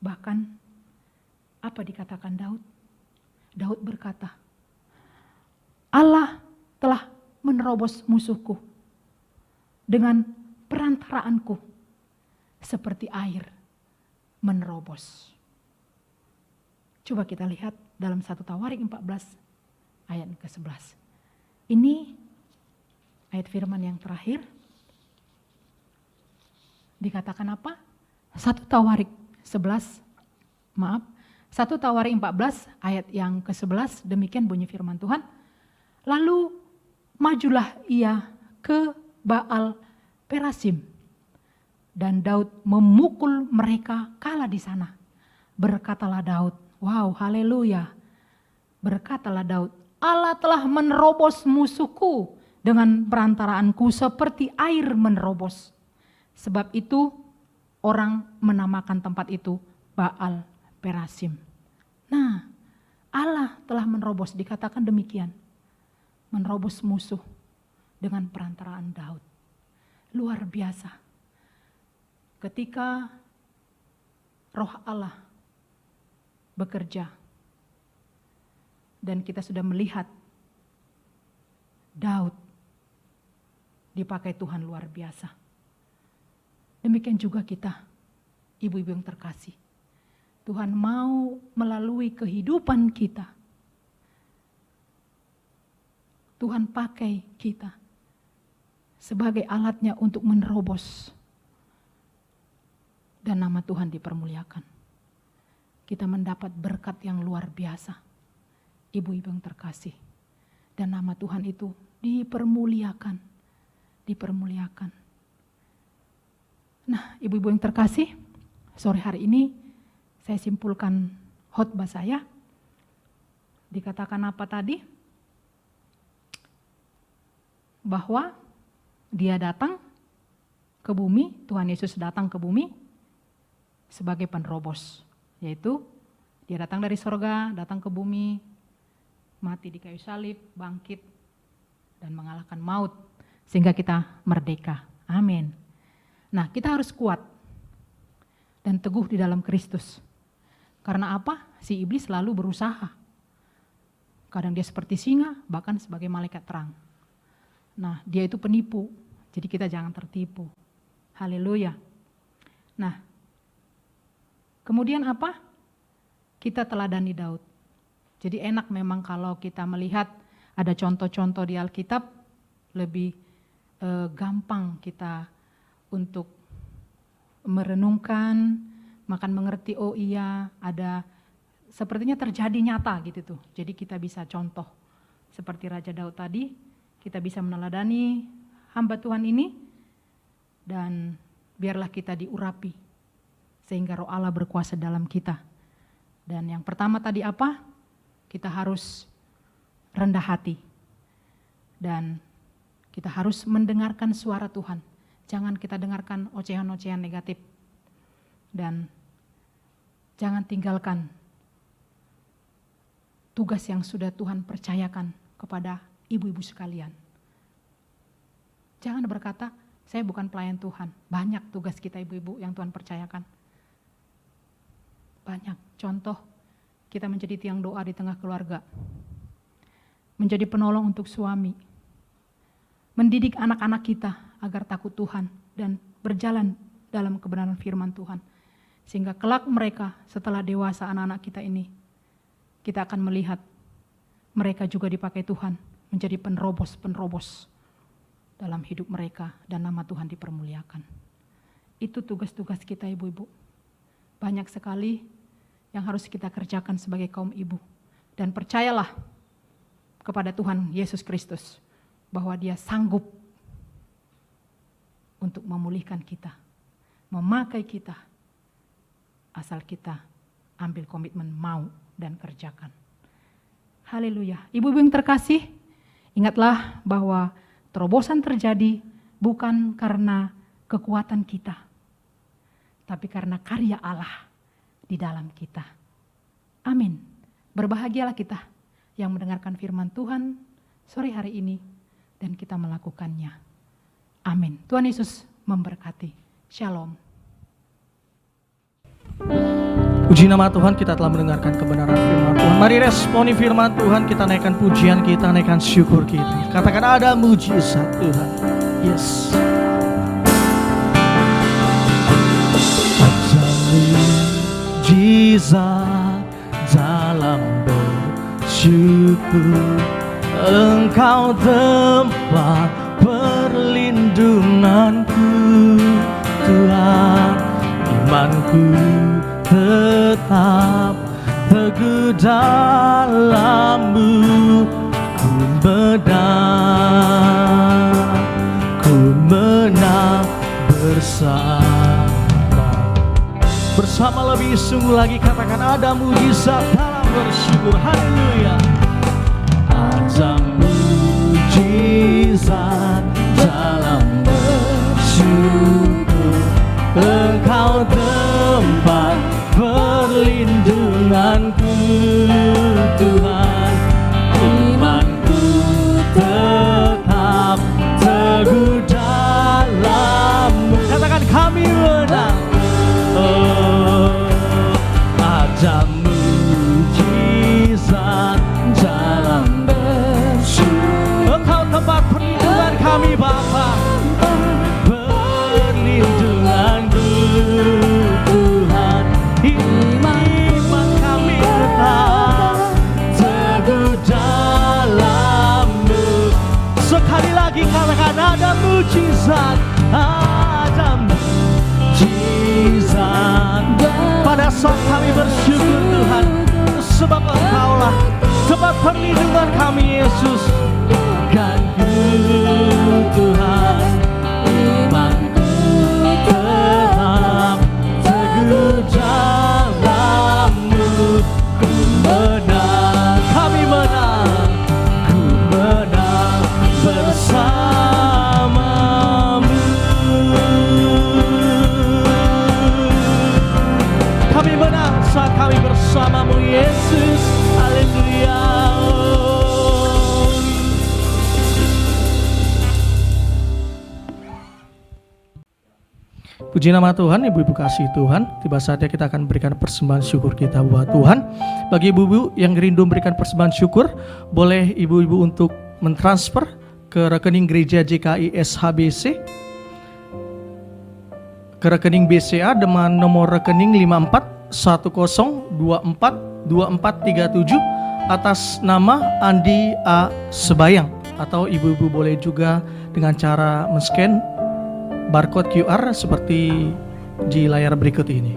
Bahkan apa dikatakan Daud? Daud berkata, Allah telah menerobos musuhku dengan perantaraanku seperti air menerobos. Coba kita lihat dalam 1 Tawarik 14 ayat ke-11. Ini ayat firman yang terakhir. Dikatakan apa? 1 Tawarik 14 ayat yang ke-11, demikian bunyi firman Tuhan. Lalu majulah ia ke Baal Perasim, dan Daud memukul mereka kalah di sana. Berkatalah Daud, wow, haleluya. Berkatalah Daud, Allah telah menerobos musuhku dengan perantaraanku seperti air menerobos. Sebab itu orang menamakan tempat itu Baal Perasim. Nah, Allah telah menerobos, dikatakan demikian. Menerobos musuh dengan perantaraan Daud. Luar biasa. Ketika Roh Allah bekerja dan kita sudah melihat Daud dipakai Tuhan luar biasa. Demikian juga kita, ibu-ibu yang terkasih. Tuhan mau melalui kehidupan kita. Tuhan pakai kita sebagai alatnya untuk menerobos. Dan nama Tuhan dipermuliakan. Kita mendapat berkat yang luar biasa. Ibu-ibu yang terkasih. Dan nama Tuhan itu dipermuliakan. Dipermuliakan. Nah, ibu-ibu yang terkasih, sore hari ini saya simpulkan khotbah saya. Dikatakan apa tadi? Bahwa dia datang ke bumi, Tuhan Yesus datang ke bumi sebagai penerobos. Yaitu dia datang dari sorga, datang ke bumi, mati di kayu salib, bangkit, dan mengalahkan maut. Sehingga kita merdeka. Amin. Nah, kita harus kuat dan teguh di dalam Kristus. Karena apa? Si iblis selalu berusaha. Kadang dia seperti singa, bahkan sebagai malaikat terang. Nah, dia itu penipu, jadi kita jangan tertipu. Haleluya. Nah, kemudian apa? Kita teladani Daud. Jadi enak memang kalau kita melihat ada contoh-contoh di Alkitab, lebih gampang kita untuk merenungkan, makan mengerti, oh iya ada sepertinya terjadi nyata gitu tuh. Jadi kita bisa contoh seperti Raja Daud tadi, kita bisa meneladani hamba Tuhan ini dan biarlah kita diurapi sehingga Roh Allah berkuasa dalam kita. Dan yang pertama tadi apa? Kita harus rendah hati dan kita harus mendengarkan suara Tuhan. Jangan kita dengarkan ocehan-ocehan negatif dan jangan tinggalkan tugas yang sudah Tuhan percayakan kepada ibu-ibu sekalian. Jangan berkata, saya bukan pelayan Tuhan. Banyak tugas kita ibu-ibu yang Tuhan percayakan. Banyak. Contoh, kita menjadi tiang doa di tengah keluarga. Menjadi penolong untuk suami. Mendidik anak-anak kita agar takut Tuhan dan berjalan dalam kebenaran firman Tuhan. Sehingga kelak mereka setelah dewasa anak-anak kita ini, kita akan melihat mereka juga dipakai Tuhan menjadi penerobos-penerobos dalam hidup mereka dan nama Tuhan dipermuliakan. Itu tugas-tugas kita ibu-ibu. Banyak sekali yang harus kita kerjakan sebagai kaum ibu. Dan percayalah kepada Tuhan Yesus Kristus bahwa Dia sanggup untuk memulihkan kita, memakai kita, asal kita ambil komitmen mau dan kerjakan. Haleluya. Ibu-ibu yang terkasih, ingatlah bahwa terobosan terjadi bukan karena kekuatan kita, tapi karena karya Allah di dalam kita. Amin. Berbahagialah kita yang mendengarkan firman Tuhan sore hari ini dan kita melakukannya. Amin. Tuhan Yesus memberkati. Shalom. Puji nama Tuhan, kita telah mendengarkan kebenaran firman Tuhan. Mari responi firman Tuhan, kita naikkan pujian kita, naikkan syukur kita. Katakan ada mujizat Tuhan. Yes. mujizat dalam bersyukur. Engkau tempat perlindunganku, Tuhan. Imanku tetap teguh dalam-Mu. Ku menang bersama lebih sungguh lagi. Katakan ada mujizat dalam bersyukur. Haleluya. Ada mujizat dalam bersyukur. Engkau tempat perlindunganku, Tuhan. Imanku tetap teguh dalam-Mu. Katakan kami menang. Ada mujizat dalam bersyukur. Engkau tempat perlindungan kami, Bapa. Perlindunganku, Tuhan. Iman kami tetap teguh dalam-Mu. Sekali lagi katakan ada mujizat. Ada mujizat pada saat kami bersyukur, Tuhan. Sebab Engkaulah tempat perlindungan kami, Yesus. Kan ku, Tuhan. Imanku tetap teguh dalam-Mu. Ku menang, kami menang. Ku menang bersama-Mu. Kami menang saat kami bersama-Mu, Yesus. Haleluya. Puji nama Tuhan, ibu-ibu kasih Tuhan. Tiba saatnya kita akan berikan persembahan syukur kita buat Tuhan. Bagi ibu-ibu yang rindu memberikan persembahan syukur, boleh ibu-ibu untuk mentransfer ke rekening gereja JKI SHBC, ke rekening BCA dengan nomor rekening 5410242437 atas nama Andi A. Sebayang. Atau ibu-ibu boleh juga dengan cara men-scan barcode QR seperti di layar berikut ini.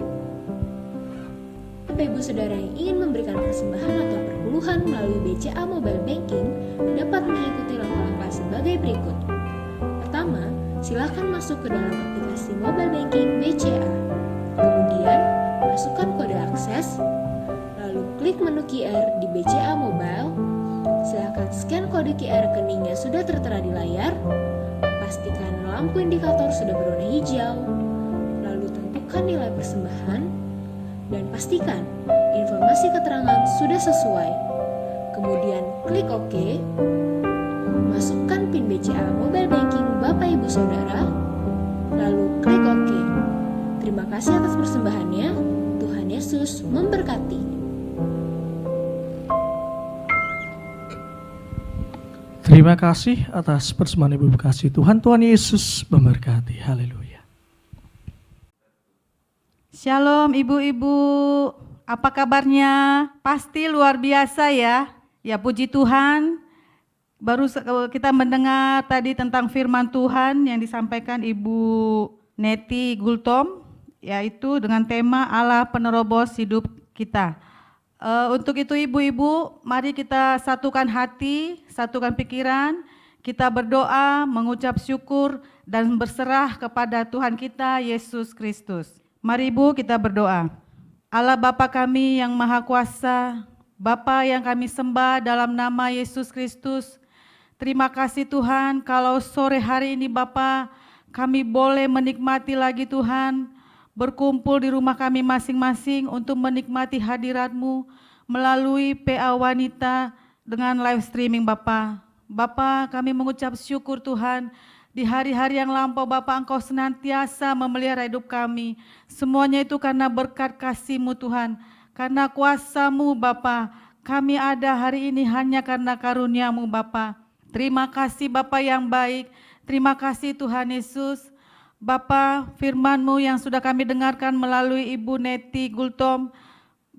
Bapak Ibu Saudara yang ingin memberikan persembahan atau perpuluhan melalui BCA Mobile Banking dapat mengikuti langkah-langkah sebagai berikut. Pertama, silakan masuk ke dalam aplikasi Mobile Banking BCA. Kemudian, masukkan kode akses, lalu klik menu QR di BCA Mobile. Silakan scan kode QR rekeningnya sudah tertera di layar. Pastikan lampu indikator sudah berwarna hijau, lalu tentukan nilai persembahan, dan pastikan informasi keterangan sudah sesuai. Kemudian klik OK, masukkan PIN BCA Mobile Banking Bapak Ibu Saudara, lalu klik OK. Terima kasih atas persembahannya, Tuhan Yesus memberkati. Terima kasih atas persembahan ibu kasih Tuhan. Tuhan Yesus memberkati. Haleluya. Shalom ibu-ibu, apa kabarnya? Pasti luar biasa ya. Ya puji Tuhan, baru kita mendengar tadi tentang firman Tuhan yang disampaikan Ibu Neti Gultom, yaitu dengan tema Allah penerobos hidup kita. Untuk itu ibu-ibu, mari kita satukan hati, satukan pikiran, kita berdoa, mengucap syukur, dan berserah kepada Tuhan kita, Yesus Kristus. Mari ibu kita berdoa. Allah Bapa kami yang Maha Kuasa, Bapa yang kami sembah dalam nama Yesus Kristus, terima kasih Tuhan kalau sore hari ini Bapa, kami boleh menikmati lagi Tuhan, berkumpul di rumah kami masing-masing untuk menikmati hadirat-Mu melalui PA Wanita dengan live streaming Bapa. Bapa, kami mengucap syukur Tuhan, di hari-hari yang lampau Bapa Engkau senantiasa memelihara hidup kami. Semuanya itu karena berkat kasih-Mu Tuhan, karena kuasa-Mu Bapa. Kami ada hari ini hanya karena karunia-Mu Bapa. Terima kasih Bapa yang baik, terima kasih Tuhan Yesus. Bapa, firman-Mu yang sudah kami dengarkan melalui Ibu Neti Gultom,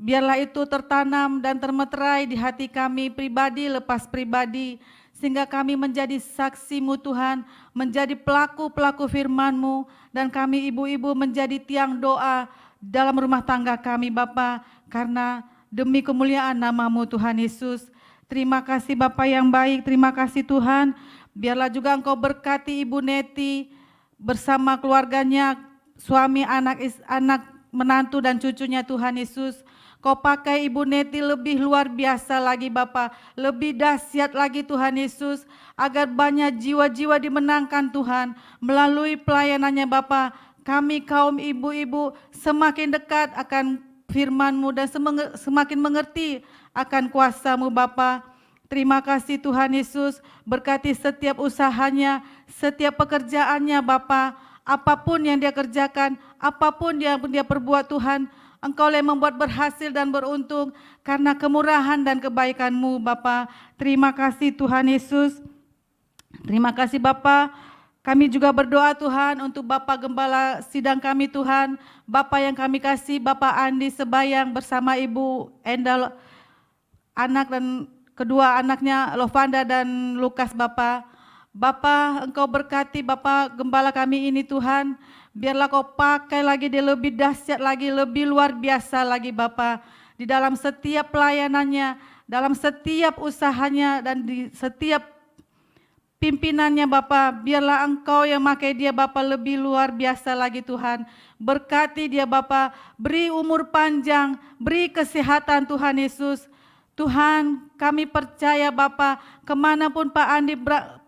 biarlah itu tertanam dan termeterai di hati kami pribadi lepas pribadi, sehingga kami menjadi saksi-Mu Tuhan, menjadi pelaku-pelaku firman-Mu, dan kami ibu-ibu menjadi tiang doa dalam rumah tangga kami Bapa, karena demi kemuliaan nama-Mu Tuhan Yesus. Terima kasih Bapa yang baik, terima kasih Tuhan. Biarlah juga Engkau berkati Ibu Neti bersama keluarganya, suami, anak menantu dan cucunya Tuhan Yesus. Kau pakai Ibu Neti lebih luar biasa lagi Bapa, lebih dahsyat lagi Tuhan Yesus, agar banyak jiwa-jiwa dimenangkan Tuhan melalui pelayanannya Bapa. Kami kaum ibu-ibu semakin dekat akan firman-Mu dan semakin mengerti akan kuasa-Mu Bapa. Terima kasih Tuhan Yesus, berkati setiap usahanya, setiap pekerjaannya Bapa, apapun yang dia kerjakan, apapun yang dia perbuat Tuhan, Engkau yang membuat berhasil dan beruntung karena kemurahan dan kebaikan-Mu Bapa. Terima kasih Tuhan Yesus. Terima kasih Bapa. Kami juga berdoa Tuhan untuk Bapak Gembala sidang kami Tuhan, Bapak yang kami kasih, Bapak Andi Sebayang bersama Ibu Endal, anak dan kedua anaknya Lovanda dan Lukas Bapa. Bapa, Engkau berkati Bapak Gembala kami ini Tuhan, biarlah Kau pakai lagi dia lebih dahsyat lagi, lebih luar biasa lagi Bapa, di dalam setiap pelayanannya, dalam setiap usahanya dan di setiap pimpinannya Bapa. Biarlah Engkau yang pakai dia Bapa lebih luar biasa lagi Tuhan. Berkati dia Bapa, beri umur panjang, beri kesehatan Tuhan Yesus. Tuhan, kami percaya Bapa, kemanapun Pak Andi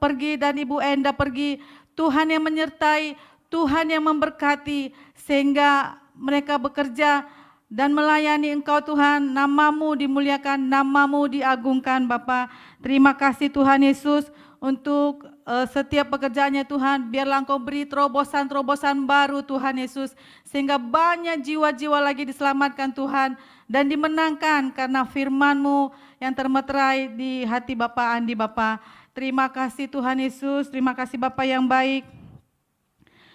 pergi dan Ibu Enda pergi, Tuhan yang menyertai, Tuhan yang memberkati, sehingga mereka bekerja dan melayani Engkau Tuhan, nama-Mu dimuliakan, nama-Mu diagungkan Bapa. Terima kasih Tuhan Yesus untuk setiap pekerjaannya Tuhan, biarlah Engkau beri terobosan-terobosan baru Tuhan Yesus, sehingga banyak jiwa-jiwa lagi diselamatkan Tuhan, dan dimenangkan karena firman-Mu yang termeterai di hati Bapak Andi Bapa. Terima kasih Tuhan Yesus, terima kasih Bapak yang baik.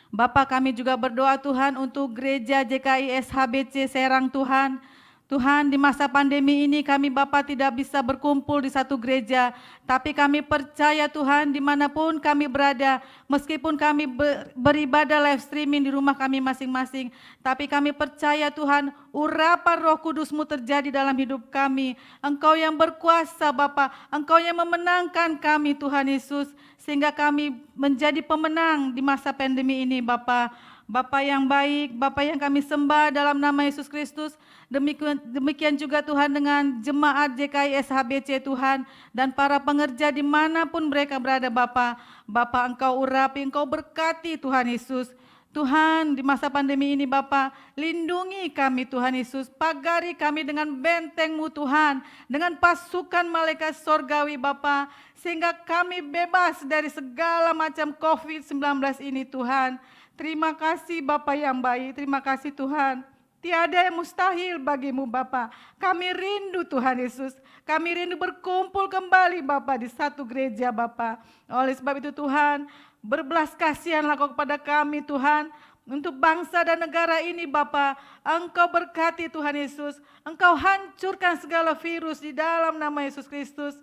Bapak kami juga berdoa Tuhan untuk gereja JKI SHBC Serang Tuhan. Tuhan, di masa pandemi ini kami Bapak tidak bisa berkumpul di satu gereja, tapi kami percaya Tuhan dimanapun kami berada, meskipun kami beribadah live streaming di rumah kami masing-masing, tapi kami percaya Tuhan urapan Roh Kudus-Mu terjadi dalam hidup kami. Engkau yang berkuasa Bapak, Engkau yang memenangkan kami Tuhan Yesus, sehingga kami menjadi pemenang di masa pandemi ini Bapak. Bapa yang baik, Bapa yang kami sembah dalam nama Yesus Kristus, demikian juga Tuhan dengan jemaat JKI SHBC Tuhan, dan para pengerja dimanapun mereka berada Bapa. Bapa Engkau urapi, Engkau berkati Tuhan Yesus. Tuhan, di masa pandemi ini Bapa, lindungi kami Tuhan Yesus, pagari kami dengan benteng-Mu Tuhan, dengan pasukan malaikat sorgawi Bapa, sehingga kami bebas dari segala macam COVID-19 ini Tuhan. Terima kasih Bapa yang baik, terima kasih Tuhan. Tiada yang mustahil bagimu Bapa. Kami rindu Tuhan Yesus, kami rindu berkumpul kembali Bapa di satu gereja Bapa. Oleh sebab itu Tuhan, berbelas kasihanlah Kau kepada kami Tuhan, untuk bangsa dan negara ini Bapa. Engkau berkati Tuhan Yesus, Engkau hancurkan segala virus di dalam nama Yesus Kristus.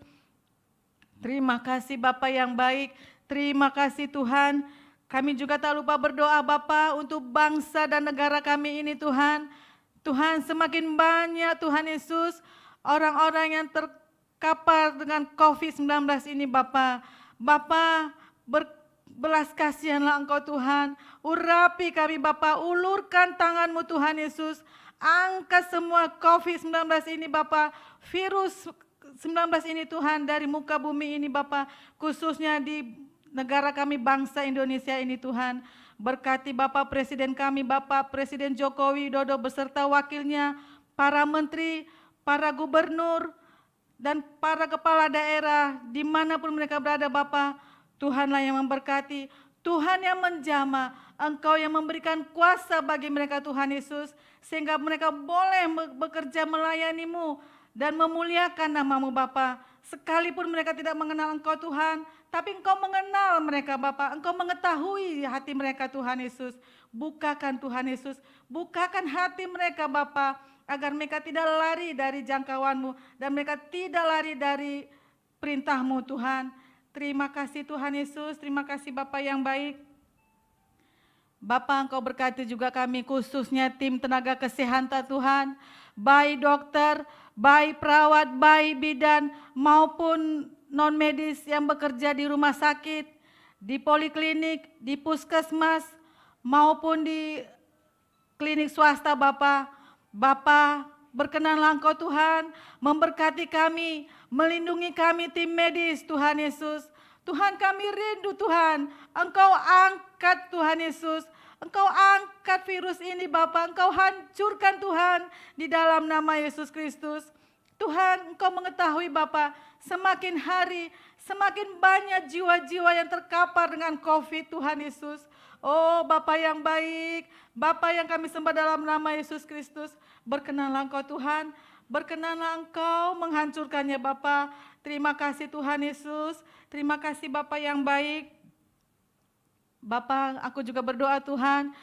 Terima kasih Bapa yang baik, terima kasih Tuhan. Kami juga tak lupa berdoa Bapa untuk bangsa dan negara kami ini Tuhan. Tuhan, semakin banyak Tuhan Yesus orang-orang yang terkapar dengan COVID-19 ini Bapa. Bapa, berbelas kasihanlah Engkau Tuhan. Urapi kami Bapa, ulurkan tangan-Mu Tuhan Yesus. Angkat semua COVID-19 ini Bapa, virus 19 ini Tuhan dari muka bumi ini Bapa, khususnya di negara kami bangsa Indonesia ini Tuhan. Berkati Bapak Presiden kami, Bapak Presiden Joko Widodo beserta wakilnya, para menteri, para gubernur, dan para kepala daerah dimanapun mereka berada Bapak. Tuhanlah yang memberkati, Tuhan yang menjamah, Engkau yang memberikan kuasa bagi mereka Tuhan Yesus, sehingga mereka boleh bekerja melayani-Mu dan memuliakan nama-Mu Bapa. Sekalipun mereka tidak mengenal Engkau Tuhan, tapi Engkau mengenal mereka Bapa. Engkau mengetahui hati mereka Tuhan Yesus. Bukakan Tuhan Yesus, bukakan hati mereka Bapa. agar mereka tidak lari dari jangkauan-Mu dan mereka tidak lari dari perintah-Mu Tuhan. Terima kasih Tuhan Yesus, terima kasih Bapa yang baik. Bapa, Engkau berkati juga kami khususnya tim tenaga kesehatan Tuhan, baik dokter, baik perawat, baik bidan maupun non medis yang bekerja di rumah sakit, di poliklinik, di puskesmas maupun di klinik swasta Bapa. Bapa, berkenanlah Engkau Tuhan memberkati kami, melindungi kami tim medis Tuhan Yesus. Tuhan kami rindu Tuhan, Engkau angkat Tuhan Yesus, Engkau angkat virus ini Bapa, Engkau hancurkan Tuhan di dalam nama Yesus Kristus. Tuhan, Engkau mengetahui Bapa, semakin hari semakin banyak jiwa-jiwa yang terkapar dengan COVID Tuhan Yesus. Oh Bapa yang baik, Bapa yang kami sembah dalam nama Yesus Kristus, berkenanlah Engkau Tuhan, berkenanlah Engkau menghancurkannya Bapa. Terima kasih Tuhan Yesus, terima kasih Bapa yang baik. Bapa, aku juga berdoa Tuhan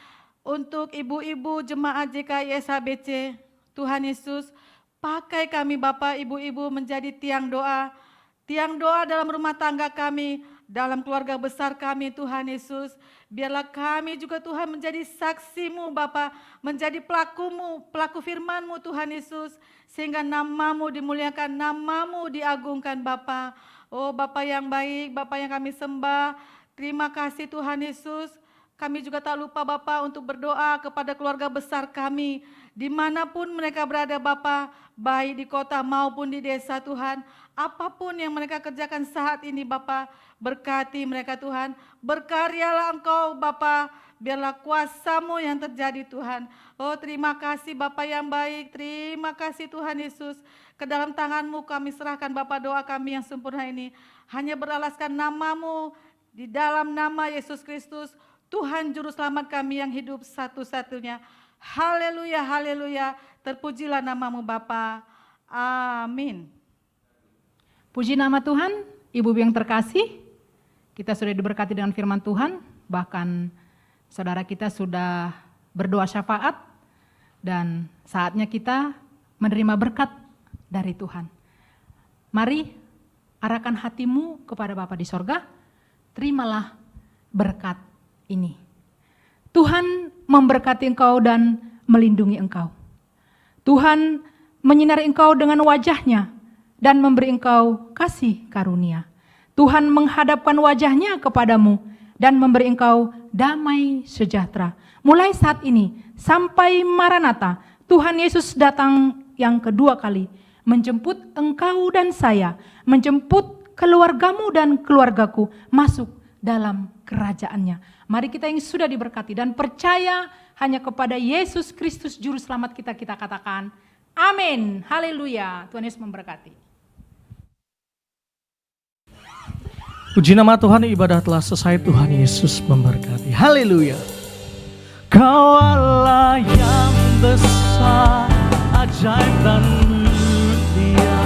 untuk ibu-ibu jemaat JKI SHBC. Tuhan Yesus, pakai kami Bapa, ibu-ibu menjadi tiang doa dalam rumah tangga kami, dalam keluarga besar kami Tuhan Yesus. Biarlah kami juga Tuhan menjadi saksi-Mu Bapa, menjadi pelaku-Mu, pelaku firman-Mu Tuhan Yesus. Sehingga nama-Mu dimuliakan, nama-Mu diagungkan Bapa. Oh Bapa yang baik, Bapa yang kami sembah, terima kasih Tuhan Yesus. Kami juga tak lupa Bapa untuk berdoa kepada keluarga besar kami, dimanapun mereka berada Bapa, baik di kota maupun di desa Tuhan. Apapun yang mereka kerjakan saat ini Bapa, berkati mereka Tuhan. Berkaryalah Engkau Bapa, biarlah kuasa-Mu yang terjadi Tuhan. Oh terima kasih Bapa yang baik, terima kasih Tuhan Yesus. Ke dalam tangan-Mu kami serahkan Bapa doa kami yang sempurna ini. Hanya beralaskan nama-Mu, di dalam nama Yesus Kristus, Tuhan Juru Selamat kami yang hidup satu-satunya. Haleluya, haleluya, terpujilah nama-Mu Bapa. Amin. Puji nama Tuhan, ibu-ibu yang terkasih, kita sudah diberkati dengan firman Tuhan, bahkan saudara kita sudah berdoa syafaat, dan saatnya kita menerima berkat dari Tuhan. Mari arahkan hatimu kepada Bapa di sorga, terimalah berkat ini. Tuhan memberkati engkau dan melindungi engkau. Tuhan menyinari engkau dengan wajah-Nya dan memberi engkau kasih karunia. Tuhan menghadapkan wajah-Nya kepadamu dan memberi engkau damai sejahtera. Mulai saat ini sampai Maranatha, Tuhan Yesus datang yang kedua kali, menjemput engkau dan saya, menjemput keluargamu dan keluargaku masuk dalam kerajaan-Nya. Mari kita yang sudah diberkati dan percaya hanya kepada Yesus Kristus Juru Selamat kita katakan, amin, haleluya. Tuhan Yesus memberkati. Puji nama Tuhan, ibadah telah selesai, Tuhan Yesus memberkati. Haleluya. Kau Allah yang besar, ajaib dan mulia.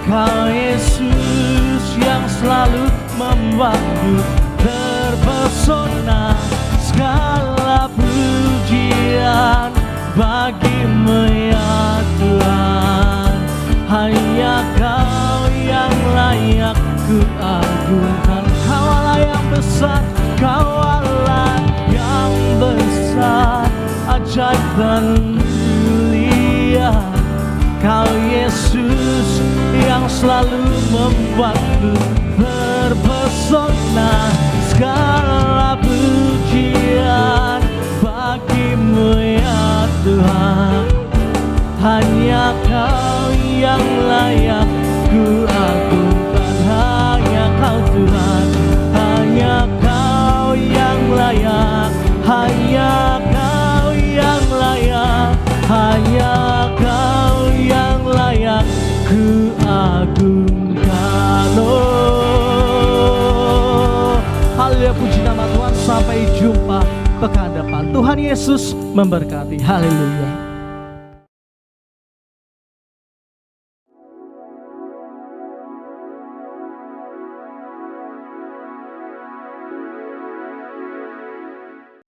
Kau Yesus yang selalu membuatku terpesona. Segala pujian bagi-Mu ya Tuhan. Hanya Kau yang layak ku agungkan. Kau Allah yang besar, Kau Allah yang besar, ajaib dan mulia. Kau Yesus yang selalu membuatku terpesona. Segala pujian bagi-Mu ya Tuhan. Hanya Kau yang layak ku agungkan. Hanya Kau Tuhan, hanya Kau yang layak, hanya Kau yang layak, hanya Kau yang layak ku agungkan. Oh, haleluya, puji nama Tuhan. Sampai jumpa pekan depan. Tuhan Yesus memberkati. Haleluya.